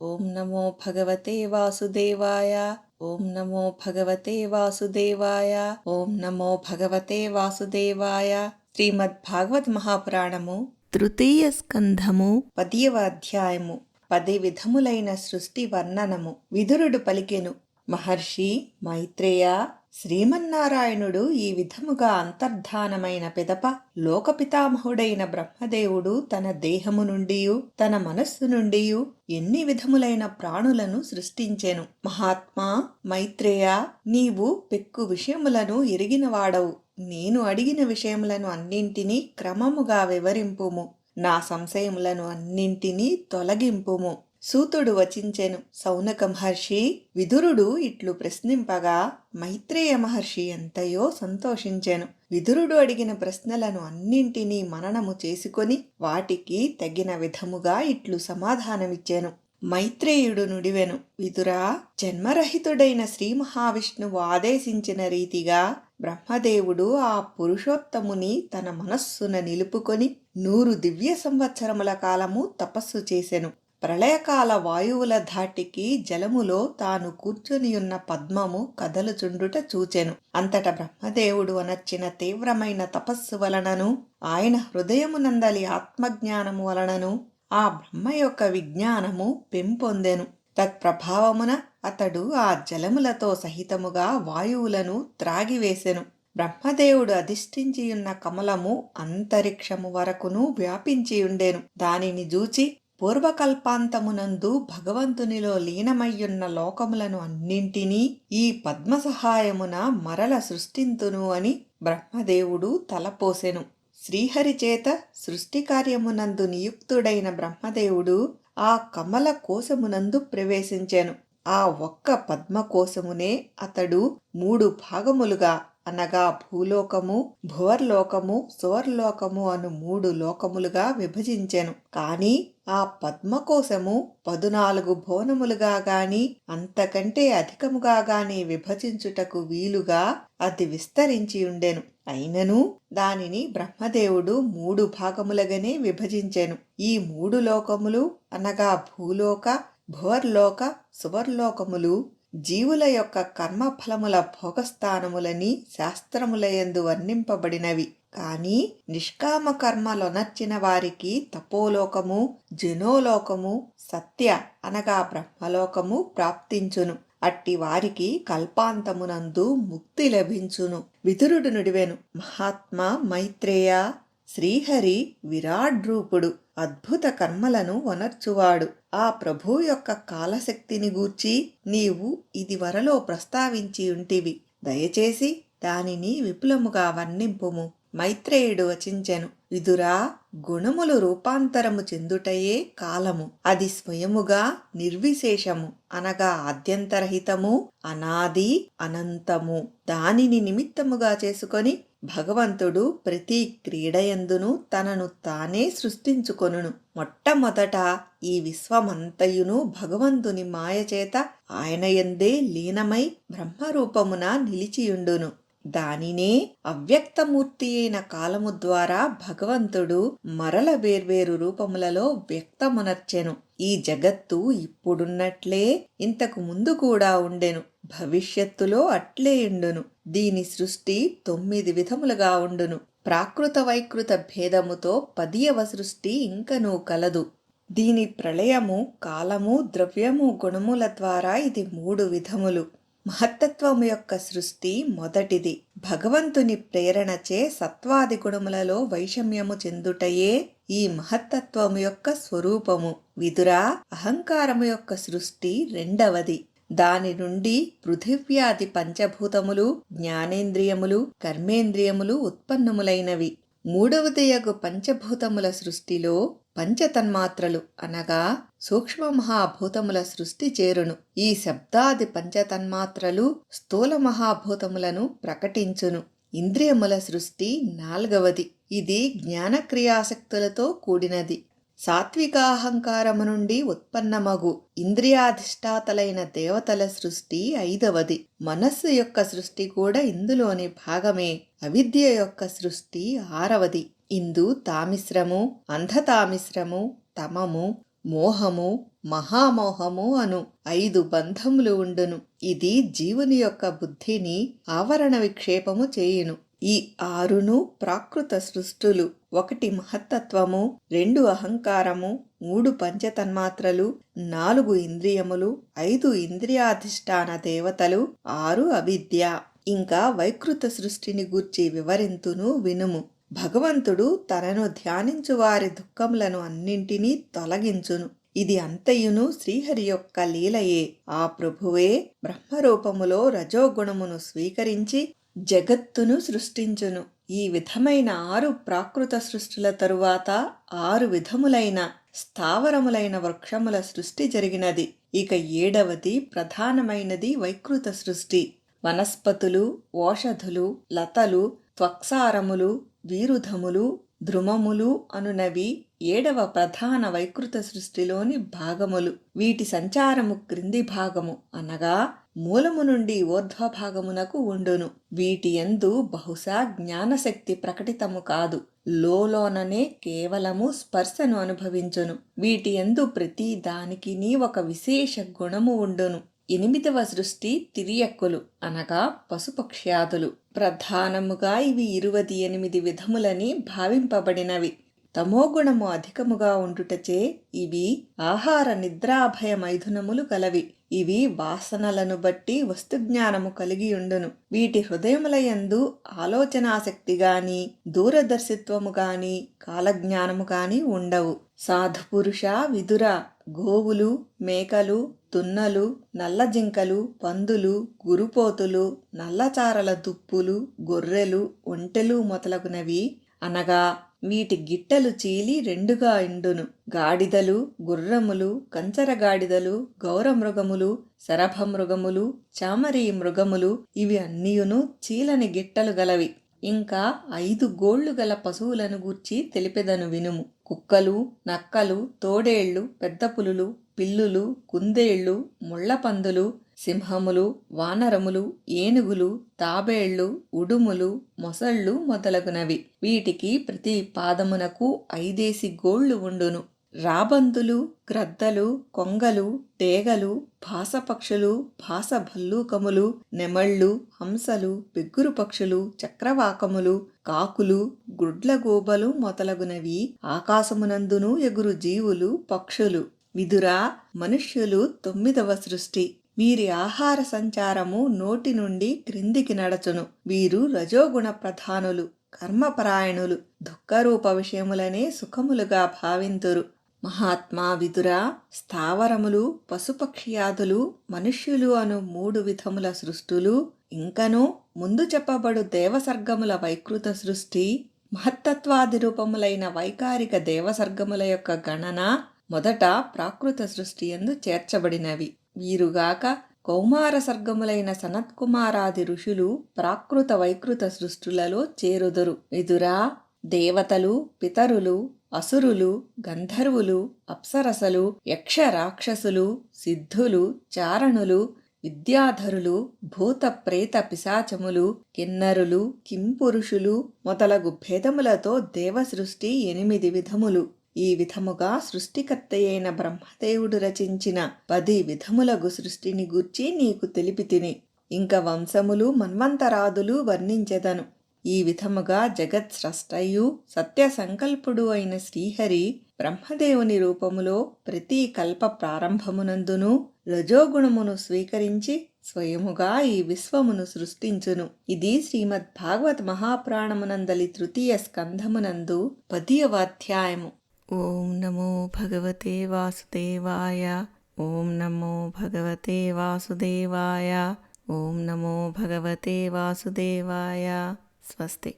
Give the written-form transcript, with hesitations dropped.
ఓం నమో భగవతే వాసుదేవాయ. ఓం నమో భగవతే వాసుదేవాయ. ఓం నమో భగవతే వాసుదేవాయ. శ్రీమద్భాగవత మహాపురాణము తృతీయ స్కంధము 10వ అధ్యాయము. 10 విధములైన సృష్టి వర్ణనము. విదురుడు పలికెను, మహర్షి మైత్రేయ, శ్రీమన్నారాయణుడు ఈ విధముగా అంతర్ధానమైన పిదప లోకపితామహుడైన బ్రహ్మదేవుడు తన దేహము నుండియు తన మనస్సు నుండియు ఎన్ని విధములైన ప్రాణులను సృష్టించెను. మహాత్మా మైత్రేయ, నీవు పెక్కు విషయములను ఎరిగినవాడవు. నేను అడిగిన విషయములను అన్నింటినీ క్రమముగా వివరింపుము. నా సంశయములను అన్నింటినీ తొలగింపుము. సూతుడు వచించెను. సౌనక మహర్షి విదురుడు ఇట్లు ప్రశ్నింపగా మైత్రేయ మహర్షి ఎంతయో సంతోషించెను. విదురుడు అడిగిన ప్రశ్నలను అన్నింటినీ మననము చేసుకొని వాటికి తగిన విధముగా ఇట్లు సమాధానమిచ్చెను. మైత్రేయుడు నుడివెను, విదురా, జన్మరహితుడైన శ్రీ మహావిష్ణువు ఆదేశించిన రీతిగా బ్రహ్మదేవుడు ఆ పురుషోత్తముని తన మనస్సున నిలుపుకొని 100 దివ్య సంవత్సరముల కాలము తపస్సు చేసెను. ప్రళయకాల వాయువుల ధాటికి జలములో తాను కూర్చునియున్న పద్మము కదలుచుండుట చూచెను. అంతట బ్రహ్మదేవుడు అనర్చిన తీవ్రమైన తపస్సు వలనను ఆయన హృదయమునందలి ఆత్మజ్ఞానము వలనను ఆ బ్రహ్మ యొక్క విజ్ఞానము పెంపొందెను. తత్ప్రభావమున అతడు ఆ జలములతో సహితముగా వాయువులను త్రాగివేసెను. బ్రహ్మదేవుడు అధిష్ఠించియున్న కమలము అంతరిక్షము వరకును వ్యాపించియుండెను. దానిని జూచి పూర్వకల్పాంతమునందు భగవంతునిలో లీనమయ్యున్న లోకములను అన్నింటినీ ఈ పద్మ సహాయమున మరల సృష్టింతును అని బ్రహ్మదేవుడు తలపోసెను. శ్రీహరిచేత సృష్టి కార్యమునందు నియుక్తుడైన బ్రహ్మదేవుడు ఆ కమల కోశమునందు ప్రవేశించెను. ఆ ఒక్క పద్మకోశమునే అతడు 3 భాగములుగా అనగా భూలోకము, భువర్లోకము, సువర్లోకము అను 3 లోకములుగా విభజించెను. కాని ఆ పద్మకోశము 14 భువనములుగా గాని అంతకంటే అధికముగా గాని విభజించుటకు వీలుగా అది విస్తరించి ఉండెను. అయినను దానిని బ్రహ్మదేవుడు 3 భాగములుగానే విభజించెను. ఈ 3 లోకములు అనగా భూలోక, భువర్లోక, సువర్లోకములు జీవుల యొక్క కర్మఫలముల భోగస్థానములని శాస్త్రములయందు వర్ణింపబడినవి. కాని నిష్కామ కర్మలొనర్చిన వారికి తపోలోకము, జనోలోకము, సత్య అనగా బ్రహ్మలోకము ప్రాప్తించును. అట్టి వారికి కల్పాంతమునందు ముక్తి లభించును. విదురుడు నుడివెను, మహాత్మా మైత్రేయ, శ్రీహరి విరాడ్రూపుడు, అద్భుత కర్మలను వనర్చువాడు. ఆ ప్రభు యొక్క కాలశక్తిని గూర్చి నీవు ఇదివరలో ప్రస్తావించి ఉంటివి. దయచేసి దానిని విపులముగా వర్ణింపుము. మైత్రేయుడు వచించెను, విదురా, గుణములు రూపాంతరము చెందుటయే కాలము. అది స్వయముగా నిర్విశేషము అనగా ఆద్యంతరహితము, అనాది, అనంతము. దానిని నిమిత్తముగా చేసుకొని భగవంతుడు ప్రతి క్రీడయందును తనను తానే సృష్టించుకొనును. మొట్టమొదట ఈ విశ్వమంతయును భగవంతుని మాయచేత ఆయనయందే లీనమై బ్రహ్మరూపమున నిలిచియుండును. దానినే అవ్యక్తమూర్తి అయిన కాలము ద్వారా భగవంతుడు మరల వేర్వేరు రూపములలో వ్యక్తమునర్చెను. ఈ జగత్తు ఇప్పుడున్నట్లే ఇంతకు ముందు కూడా ఉండెను, భవిష్యత్తులో అట్లే ఉండును. దీని సృష్టి 9 విధములుగా ఉండును. ప్రాకృత వైకృత భేదముతో 10వ సృష్టి ఇంకనూ కలదు. దీని ప్రళయము, కాలము, ద్రవ్యము, గుణముల ద్వారా ఇది 3 విధములు. మహత్తత్వము యొక్క సృష్టి మొదటిది. భగవంతుని ప్రేరణచే సత్వాది గుణములలో వైషమ్యము చెందుటయే ఈ మహత్తత్వము యొక్క స్వరూపము. విదురా, అహంకారము యొక్క సృష్టి రెండవది. దాని నుండి పృథివ్యాది పంచభూతములు, జ్ఞానేంద్రియములు, కర్మేంద్రియములు ఉత్పన్నములైనవి. మూడవదియగు పంచభూతముల సృష్టిలో పంచతన్మాత్రలు అనగా సూక్ష్మ మహాభూతముల సృష్టి చేరును. ఈ శబ్దాది పంచతన్మాత్రలు స్థూల మహాభూతములను ప్రకటించును. ఇంద్రియముల సృష్టి 4వది. ఇది జ్ఞానక్రియాశక్తులతో కూడినది. సాత్వికాహంకారము నుండి ఉత్పన్నమగు ఇంద్రియాధిష్టాతలైన దేవతల సృష్టి 5వది. మనస్సు యొక్క సృష్టి కూడా ఇందులోని భాగమే. అవిద్య యొక్క సృష్టి 6వది. ఇందు తామిశ్రము, అంధతామిశ్రము, తమము, మోహము, మహామోహము అను 5 బంధములు ఉండును. ఇది జీవుని యొక్క బుద్ధిని ఆవరణ విక్షేపము చేయును. ఈ 6ను ప్రాకృత సృష్టులు. 1 మహత్తత్వము, 2 అహంకారము, 3 పంచతన్మాత్రలు, 4 ఇంద్రియములు, 5 ఇంద్రియాధిష్టాన దేవతలు, 6 అవిద్య. ఇంకా వైకృత సృష్టిని గూర్చి వివరింతును వినుము. భగవంతుడు తనను ధ్యానించు వారి దుఃఖములను అన్నింటినీ తొలగించును. ఇది అంతయును శ్రీహరి యొక్క లీలయే. ఆ ప్రభువే బ్రహ్మరూపములో రజోగుణమును స్వీకరించి జగత్తును సృష్టించును. ఈ విధమైన 6 ప్రాకృత సృష్టిల తరువాత 6 విధములైన స్థావరములైన వృక్షముల సృష్టి జరిగినది. ఇక 7వది ప్రధానమైనది వైకృత సృష్టి. వనస్పతులు, ఓషధులు, లతలు, త్వక్సారములు, వీరుధములు, ధ్రుమములు అనునవి 7వ ప్రధాన వైకృత సృష్టిలోని భాగములు. వీటి సంచారము క్రింది భాగము అనగా మూలము నుండి ఊర్ధ్వభాగమునకు ఉండును. వీటి యందు బహుశా జ్ఞానశక్తి ప్రకటితము కాదు, లోలోననే కేవలము స్పర్శను అనుభవించును. వీటి యందు ప్రతి దానికిని ఒక విశేష గుణము ఉండును. 8వ సృష్టి తిరియక్కులు అనగా పశుపక్ష్యాదులు. ప్రధానముగా ఇవి 28 విధములని భావింపబడినవి. తమోగుణము అధికముగా ఉండుటచే ఇవి ఆహార నిద్రాభయ మైథునములు గలవి. ఇవి వాసనలను బట్టి వస్తుజ్ఞానము కలిగి ఉండును. వీటి హృదయములయందు ఆలోచనాశక్తి గాని, దూరదర్శిత్వము గాని, కాలజ్ఞానము గాని ఉండవు. సాధుపురుష విదుర, గోవులు, మేకలు, తున్నలు, నల్లజింకలు, పందులు, గురుపోతులు, నల్లచారల దుప్పులు, గొర్రెలు, ఒంటెలు మొదలగునవి అనగా వీటి గిట్టలు చీలి 2గా ఇండును. గాడిదలు, గుర్రములు, కంచరగాడిదలు, గౌరమృగములు, శరభమృగములు, చామరీ మృగములు ఇవి అన్నియును చీలని గిట్టలు గలవి. ఇంకా 5 గోళ్లు గల పశువులను గూర్చి తెలిపెదను వినుము. కుక్కలు, నక్కలు, తోడేళ్లు, పెద్ద పులులు, పిల్లులు, కుందేళ్లు, ముళ్లపందులు, సింహములు, వానరములు, ఏనుగులు, తాబేళ్లు, ఉడుములు, మొసళ్ళు మొదలగునవి. వీటికి ప్రతి పాదమునకు 5 గోళ్లు ఉండును. రాబందులు, గ్రద్దలు, కొంగలు, తేగలు, భాసపక్షులు, భాసభల్లూకములు, నెమళ్ళు, హంసలు, బిగ్గురు పక్షులు, చక్రవాకములు, కాకులు, గుడ్లగూబలు మొదలగునవి ఆకాశమునందును ఎగురు జీవులు, పక్షులు. విదురా, మనుష్యులు 9వ సృష్టి. వీరి ఆహార సంచారము నోటి నుండి క్రిందికి నడచును. వీరు రజోగుణ ప్రధానులు, కర్మపరాయణులు, దుఃఖరూప విషయములనే సుఖములుగా భావింతురు. మహాత్మా విదురా, స్థావరములు, పశుపక్ష్యాదులు, మనుష్యులు అను 3 విధముల సృష్టులు, ఇంకనూ ముందు చెప్పబడు దేవసర్గముల వైకృత సృష్టి, మహత్తత్వాది రూపములైన వైకారిక దేవసర్గముల యొక్క గణన మొదట ప్రాకృత సృష్టి యందు చేర్చబడినవి. వీరుగాక కౌమార సర్గములైన సనత్కుమారాది ఋషులు ప్రాకృత వైకృత సృష్టులలో చేరుదురు. విదురా, దేవతలు, పితరులు, అసురులు, గంధర్వులు, అప్సరసలు, యక్ష రాక్షసులు, సిద్ధులు, చారణులు, విద్యాధరులు, భూత ప్రేత పిశాచములు, కిన్నరులు, కింపురుషులు మొదలగు భేదములతో దేవసృష్టి 8 విధములు. ఈ విధముగా సృష్టికర్తయైన బ్రహ్మదేవుడు రచించిన 10 విధములగు సృష్టిని గూర్చి నీకు తెలిపితిని. ఇంక వంశములు, మన్వంతరాదులు వర్ణించెదను. ఈ విధముగా జగత్స్రష్టయు సత్య సంకల్పుడు అయిన శ్రీహరి బ్రహ్మదేవుని రూపములో ప్రతి కల్ప ప్రారంభమునందును రజోగుణమును స్వీకరించి స్వయముగా ఈ విశ్వమును సృష్టించును. ఇది శ్రీమద్ భాగవత మహాపురాణమునందలి 3వ స్కంధమునందు 10వ అధ్యాయము. ఓం నమో భగవతే వాసుదేవాయ. ఓం నమో భగవతే వాసుదేవాయ. ఓం నమో భగవతే వాసుదేవాయ. స్వస్తి.